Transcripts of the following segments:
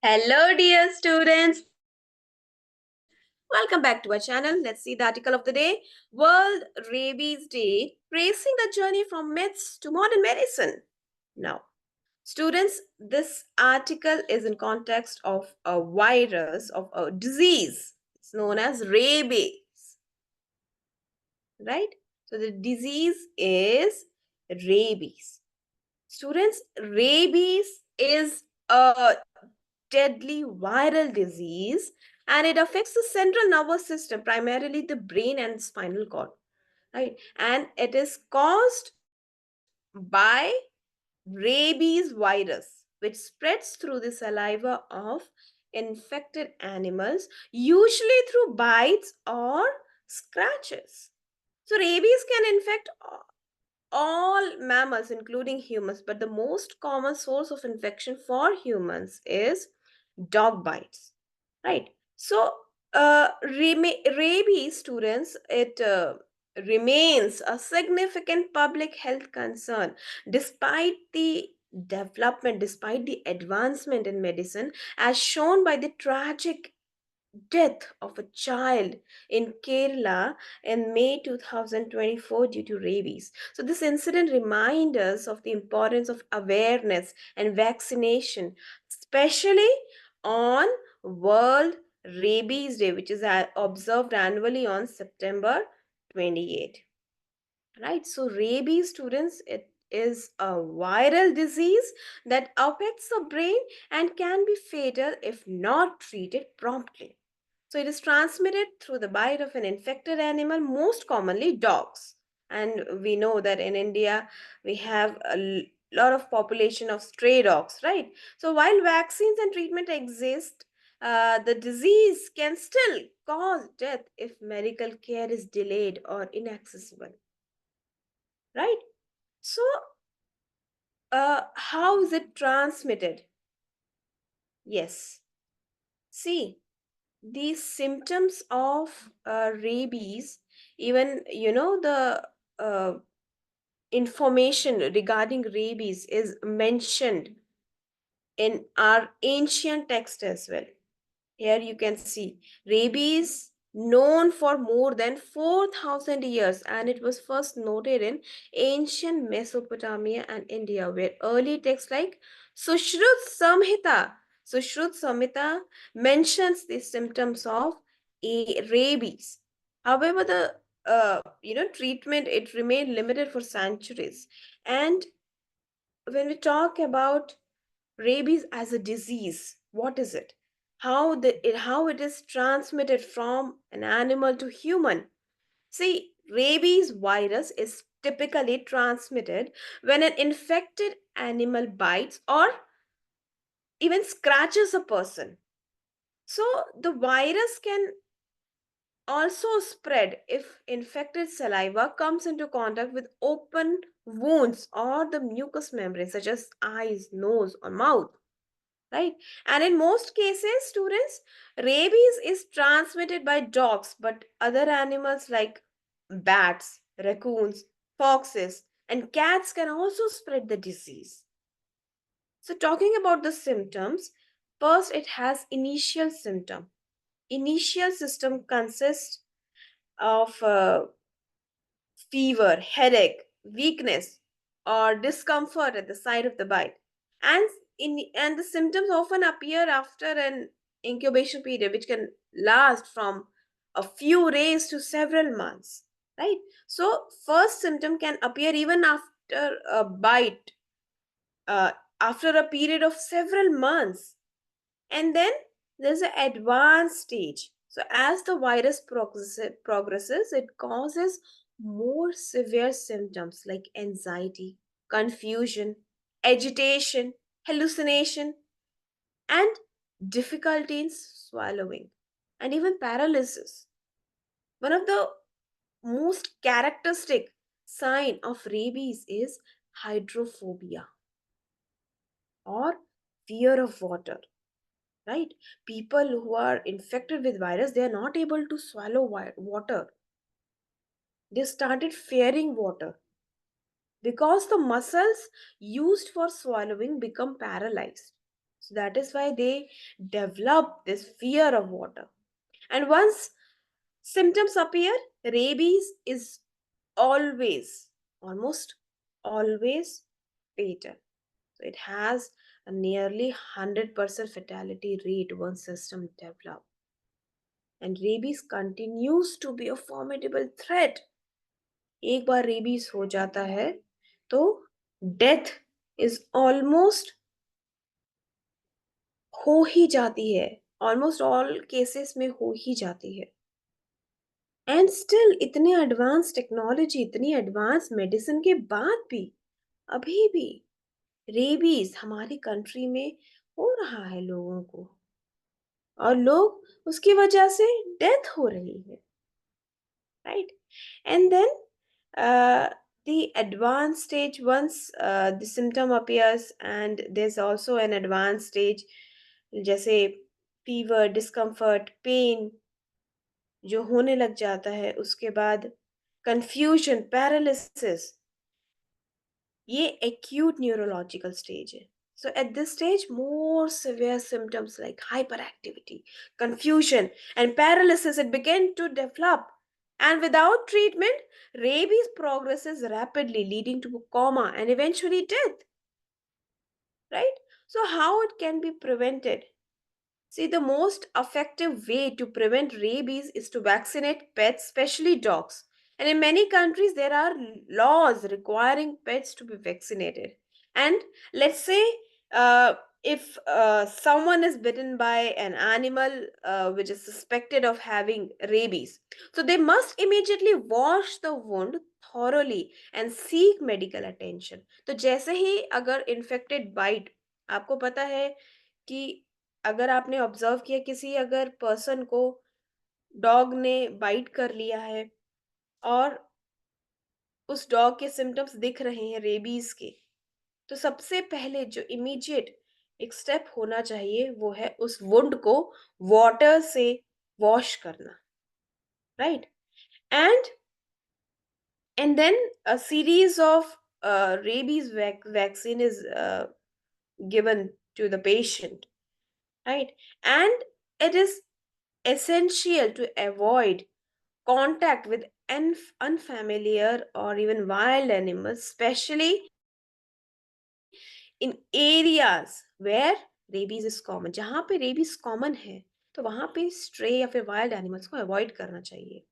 Hello, dear students. Welcome back to our channel. Let's see the article of the day. World Rabies Day, tracing the journey from myths to modern medicine. Now, students, this article is in context of a virus, of a disease. It's known as rabies, right? So the disease is rabies. Students, rabies is a deadly viral disease and it affects the central nervous system, primarily the brain and spinal cord, right? And it is caused by rabies virus, which spreads through the saliva of infected animals, usually through bites or scratches. So rabies can infect all mammals, including humans, but the most common source of infection for humans is dog bites, right? So rabies, students, it remains a significant public health concern despite the despite the advancement in medicine, as shown by the tragic death of a child in Kerala in May 2024 due to rabies. So, this incident reminds us of the importance of awareness and vaccination, especially on World Rabies Day, which is observed annually on September 28th. Right? So, rabies, students, it is a viral disease that affects the brain and can be fatal if not treated promptly. So it is transmitted through the bite of an infected animal, most commonly dogs. And we know that in India we have a lot of population of stray dogs, right? So while vaccines and treatment exist, the disease can still cause death if medical care is delayed or inaccessible, right? So, how is it transmitted? Yes. See, these symptoms of rabies, even the uh, information regarding rabies is mentioned in our ancient text as well. Here you can see rabies known for more than 4,000 years, and it was first noted in ancient Mesopotamia and India, where early texts like Sushrut Samhita, Sushrut Samhita mentions the symptoms of rabies. However, the treatment, it remained limited for centuries. And when we talk about rabies as a disease, what is it? How it is transmitted from an animal to human? See, rabies virus is typically transmitted when an infected animal bites or even scratches a person. So the virus can also spread if infected saliva comes into contact with open wounds or the mucous membrane such as eyes, nose, or mouth, right? And in most cases, students, rabies is transmitted by dogs, but other animals like bats, raccoons, foxes, and cats can also spread the disease. So talking about the symptoms, first it has initial symptom. Initial system consists of fever, headache, weakness, or discomfort at the site of the bite. And and the symptoms often appear after an incubation period, which can last from a few days to several months. Right? So, first symptom can appear even after a bite, uh, after a period of several months. And then there's an advanced stage. So as the virus progresses, it causes more severe symptoms like anxiety, confusion, agitation, hallucination, and difficulty in swallowing, and even paralysis. One of the most characteristic sign of rabies is hydrophobia or fear of water, right? People who are infected with virus, they are not able to swallow water. They started fearing water because the muscles used for swallowing become paralyzed. So that is why they develop this fear of water. And once symptoms appear, rabies is always, almost always fatal. So it has a nearly 100% fatality rate once system develop. And rabies continues to be a formidable threat. एक बार rabies हो जाता है तो death is almost हो ही जाती है, almost all cases में हो ही जाती है। एंड स्टिल इतने एडवांस टेक्नोलॉजी, इतनी एडवांस मेडिसिन के बाद भी अभी भी रेबीज हमारी कंट्री में हो रहा है लोगों को, और लोग उसकी वजह से डेथ हो रही है, right? And then the advanced stage, once the symptom appears, and there's also an advanced stage जैसे फीवर, डिस्कम्फर्ट, पेन जो होने लग जाता है, उसके बाद कंफ्यूजन, पैरालिसिस, ये acute neurological stage है. So at this stage, more severe symptoms like hyperactivity, confusion, and paralysis it begin to develop. And without treatment, rabies progresses rapidly, leading to coma and eventually death. Right? So how it can be prevented? See, the most effective way to prevent rabies is to vaccinate pets, especially dogs. And in many countries, there are laws requiring pets to be vaccinated. And let's say if someone is bitten by an animal which is suspected of having rabies, so they must immediately wash the wound thoroughly and seek medical attention. तो जैसे ही अगर infected bite, आपको पता है कि अगर आपने observe किया किसी अगर पर्सन को डॉग ने बाइट कर लिया है और उस डॉग के सिम्टम्स दिख रहे हैं रेबीज के, तो सबसे पहले जो इमीडिएट एक स्टेप होना चाहिए वो है उस वुंड को वाटर से वॉश करना, right? And and then a series of rabies vaccine is given to the patient, right? And it is essential to avoid contact with unfamiliar or even wild animals, especially in areas where rabies is common. जहाँ पे rabies common है, तो वहाँ पे stray या फिर wild animals को avoid करना चाहिए,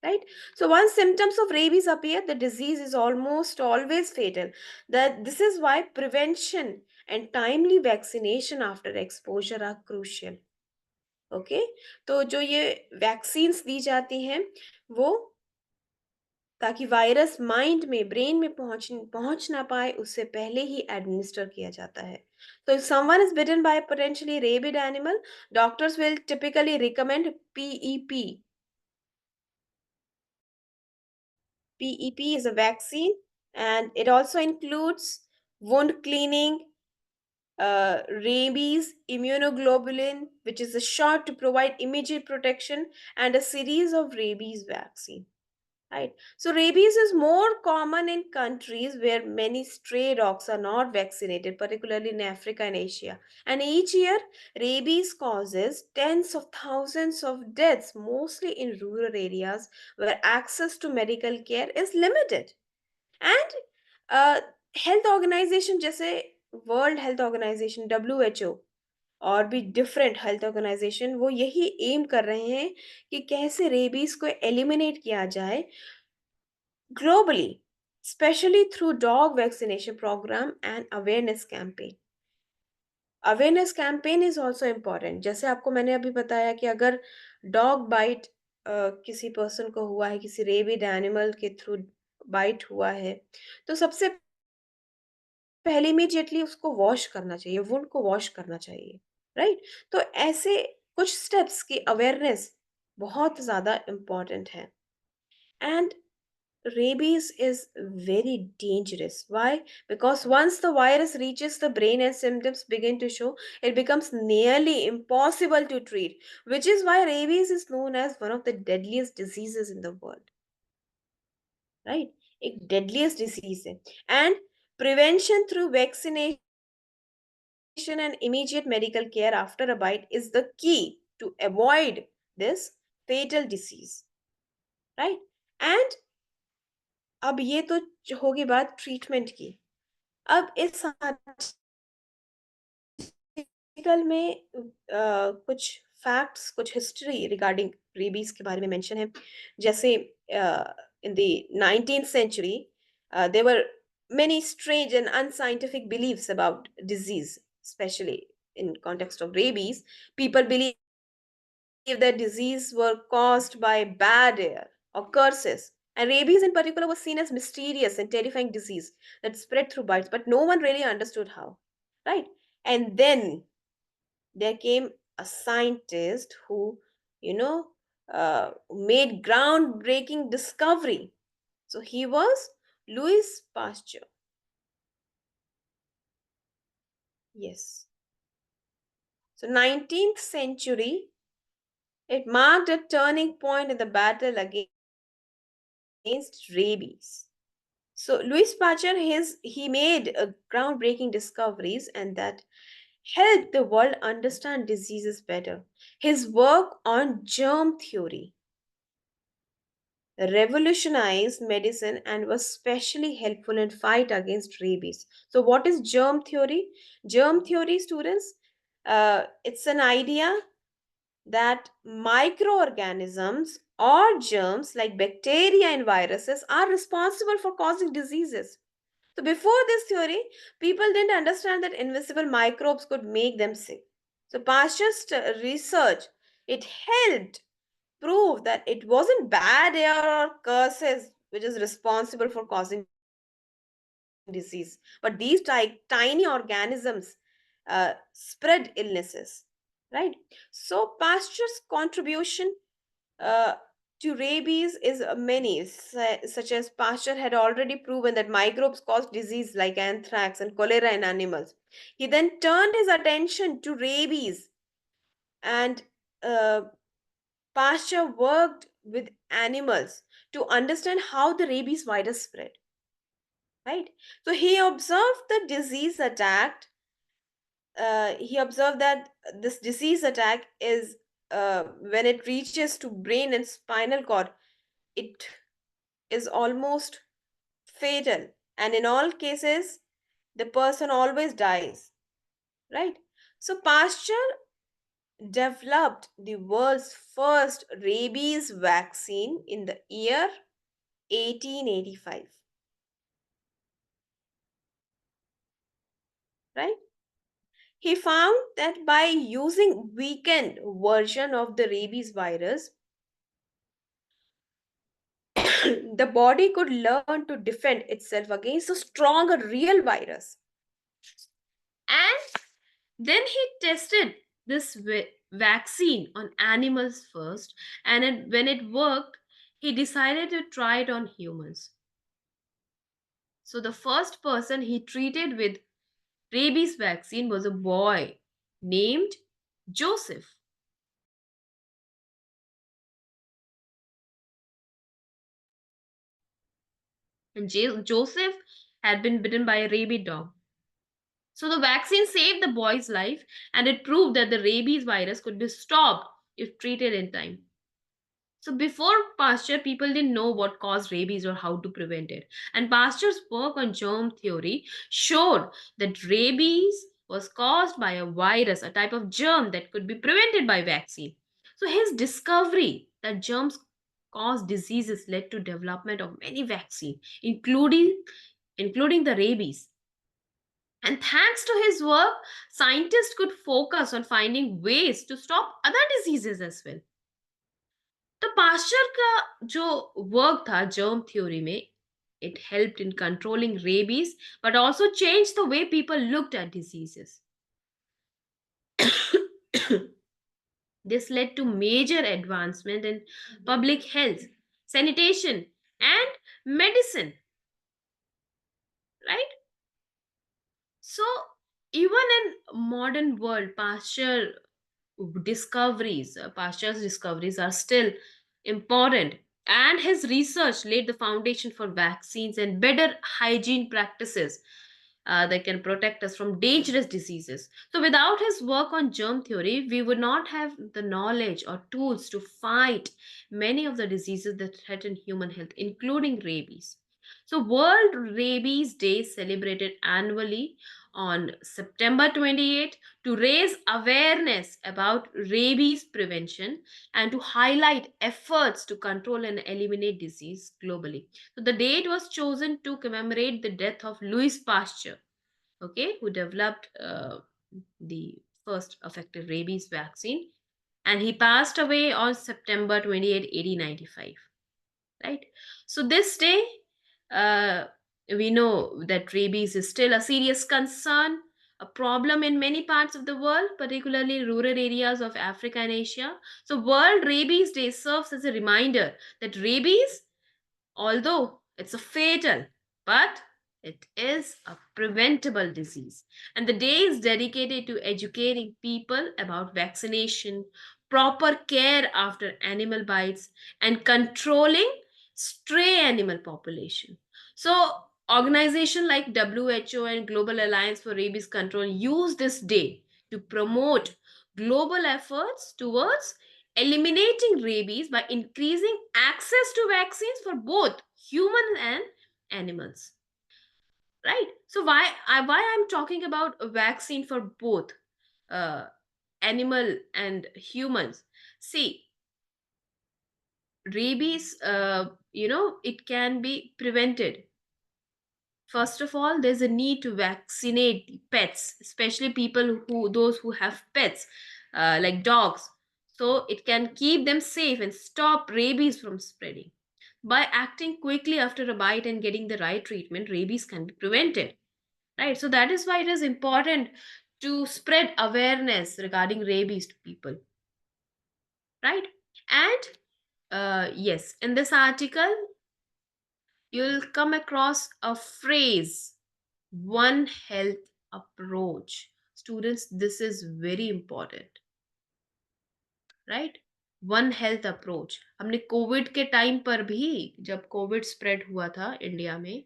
right? So once symptoms of rabies appear, the disease is almost always fatal. That this is why prevention and timely vaccination after exposure are crucial. Okay, तो जो ये वैक्सीन्स दी जाती हैं वो ताकि वायरस माइंड में, ब्रेन में पहुंच ना पाए, उससे पहले ही एडमिनिस्टर किया जाता है. तो if someone is bitten by potentially rabid animal, doctors will typically recommend PEP. PEP is a vaccine, and it also includes wound cleaning, rabies immunoglobulin, which is a shot to provide immediate protection, and a series of rabies vaccine. Right. So rabies is more common in countries where many stray dogs are not vaccinated, particularly in Africa and Asia. And each year, rabies causes tens of thousands of deaths, mostly in rural areas where access to medical care is limited. And uh, health organization जैसे world health organisation WHO और भी different health organisation, वो यही M कर रहे हैं कि कैसे रेबीज को एलिमिनेट किया जाए globally, especially through dog vaccination program and awareness campaign. Awareness campaign is also important. जैसे आपको मैंने अभी बताया कि अगर डॉग बाइट किसी पर्सन को हुआ है, किसी रेबिड एनिमल के थ्रू बाइट हुआ है, तो सबसे पहले इमीडिएटली उसको वॉश करना चाहिए, वुंड को वॉश करना चाहिए, राइट? तो ऐसे कुछ स्टेप्स की अवेयरनेस बहुत ज़्यादा इम्पॉर्टेंट है. And rabies is very dangerous. Why? Because once the virus reaches the brain and symptoms begin to show, it becomes nearly impossible to treat, which is why rabies is known as one of the deadliest diseases in the world, right? एक deadliest disease है. And prevention through vaccination and immediate medical care after a bite is the key to avoid this fatal disease, right? And अब ये तो होगी बात treatment की। अब इस आर्टिकल में कुछ फैक्ट्स, कुछ हिस्ट्री रिगार्डिंग रेबीज के बारे में मेंशन है। जैसे in the 19th century there were many strange and unscientific beliefs about disease, especially in context of rabies. People believe that disease were caused by bad air or curses. And rabies in particular was seen as mysterious and terrifying disease that spread through bites, but no one really understood how. Right? And then there came a scientist who, you know, made groundbreaking discovery. So he was Louis Pasteur. Yes. So 19th century, it marked a turning point in the battle against rabies. So Louis Pasteur, he made groundbreaking discoveries and that helped the world understand diseases better. His work on germ theory revolutionized medicine and was specially helpful in fight against rabies. So what is germ theory? Germ theory, students, it's an idea that microorganisms or germs like bacteria and viruses are responsible for causing diseases. So before this theory, people didn't understand that invisible microbes could make them sick. So Pasteur's research, it helped prove that it wasn't bad air or curses which is responsible for causing disease, but these tiny organisms spread illnesses, right? So Pasteur's contribution uh, to rabies is many, such as Pasteur had already proven that microbes cause disease like anthrax and cholera in animals. He then turned his attention to rabies, and uh, Pasteur worked with animals to understand how the rabies virus spread. Right? So he observed the disease attacked. He observed that this disease attack is when it reaches to brain and spinal cord, it is almost fatal, and in all cases the person always dies, right? So Pasteur developed the world's first rabies vaccine in the year 1885, right? He found that by using weakened version of the rabies virus, the body could learn to defend itself against a stronger real virus. And then he tested this vaccine on animals first, and when it worked, he decided to try it on humans. So the first person he treated with rabies vaccine was a boy named Joseph. And Joseph had been bitten by a rabid dog. So the vaccine saved the boy's life and it proved that the rabies virus could be stopped if treated in time. So before Pasteur, people didn't know what caused rabies or how to prevent it. And Pasteur's work on germ theory showed that rabies was caused by a virus, a type of germ that could be prevented by vaccine. So his discovery that germs cause diseases led to development of many vaccines, including the rabies. And thanks to his work, scientists could focus on finding ways to stop other diseases as well. तो Pasteur का जो work था germ theory में, it helped in controlling rabies but also changed the way people looked at diseases. This led to major advancement in public health, sanitation, and medicine, right? So even in modern world, Pasteur's discoveries are still important, and his research laid the foundation for vaccines and better hygiene practices. that can protect us from dangerous diseases. So, without his work on germ theory, we would not have the knowledge or tools to fight many of the diseases that threaten human health, including rabies. So, World Rabies Day is celebrated annually on September 28th to raise awareness about rabies prevention and to highlight efforts to control and eliminate disease globally. So the date was chosen to commemorate the death of Louis Pasteur, okay, who developed the first effective rabies vaccine, and he passed away on September 28, 1895. Right. So this day, uh, we know that rabies is still a serious concern, a problem in many parts of the world, particularly rural areas of Africa and Asia. So World Rabies Day serves as a reminder that rabies, although it's a fatal, but it is a preventable disease. And the day is dedicated to educating people about vaccination, proper care after animal bites, and controlling stray animal population. So organizations like WHO and Global Alliance for Rabies Control use this day to promote global efforts towards eliminating rabies by increasing access to vaccines for both humans and animals. Right. So why I'm talking about a vaccine for both uh, animal and humans. See, rabies, it can be prevented. First of all, there's a need to vaccinate pets, especially people who those who have pets, like dogs. So it can keep them safe and stop rabies from spreading. By acting quickly after a bite and getting the right treatment, rabies can be prevented. Right. So that is why it is important to spread awareness regarding rabies to people. Right. And yes, in this article, you'll come across a phrase, one health approach. Students, this is very important, right? One health approach, हमने Covid के time पर भी, जब Covid spread हुआ था India में,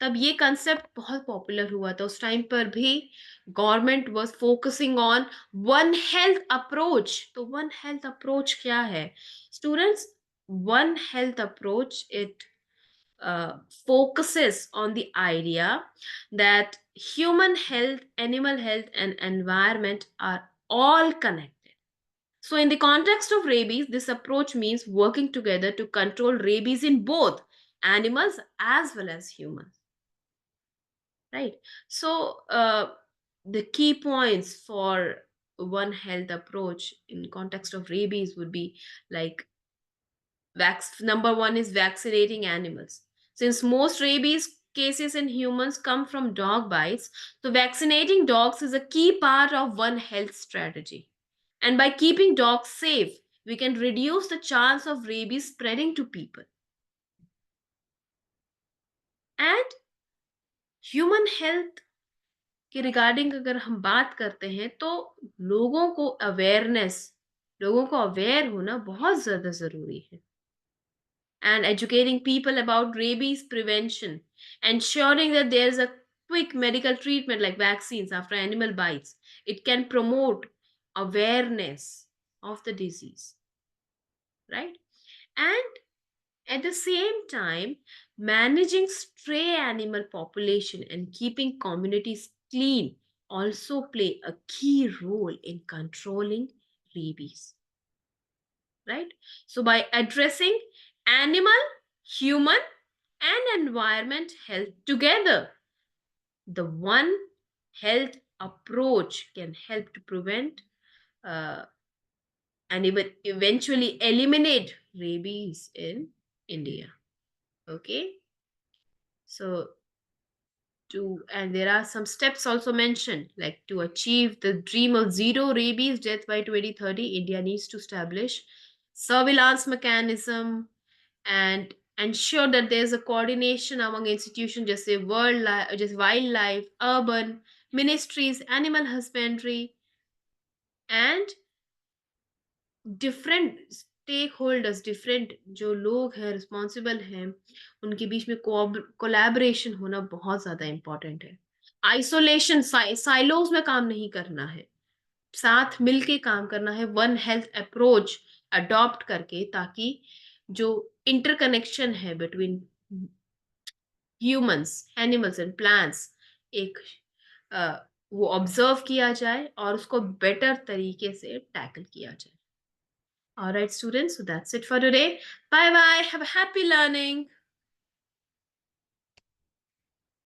तब ये कंसेप्ट बहुत पॉपुलर हुआ था। उस टाइम पर भी government was focusing on one health approach. तो वन हेल्थ अप्रोच क्या है students? One health approach, it focuses on the idea that human health, animal health, and environment are all connected. So, in the context of rabies, this approach means working together to control rabies in both animals as well as humans. Right. So, the key points for one health approach in context of rabies would be like number one is vaccinating animals. Since most rabies cases in humans come from dog bites, so vaccinating dogs is a key part of one health strategy. And by keeping dogs safe, we can reduce the chance of rabies spreading to people. And human health के regarding अगर हम बात करते हैं तो लोगों को aware होना बहुत ज्यादा जरूरी है। And educating people about rabies prevention, ensuring that there's a quick medical treatment like vaccines after animal bites. It can promote awareness of the disease, right? And at the same time, managing stray animal population and keeping communities clean also play a key role in controlling rabies, right? So by addressing animal, human, and environment health together, the one health approach can help to prevent uh, and even eventually eliminate rabies in India. Okay, so and there are some steps also mentioned, like to achieve the dream of zero rabies death by 2030, India needs to establish surveillance mechanism and ensure that there's a coordination among institutions, just say just wildlife, urban ministries, animal husbandry, and different stakeholders, different जो लोग हैं responsible हैं, उनके बीच में collaboration होना बहुत ज़्यादा important है। आइसोलेशन, साइलोज में काम नहीं करना है, साथ मिलके काम करना है, वन हेल्थ अप्रोच अडॉप्ट करके, ताकि जो इंटरकनेक्शन है between humans, animals and plants, एक अ, वो ऑब्जर्व किया जाए और उसको बेटर तरीके से टैकल किया जाए. All right, students, so that's it for today. Bye bye. Have a happy learning.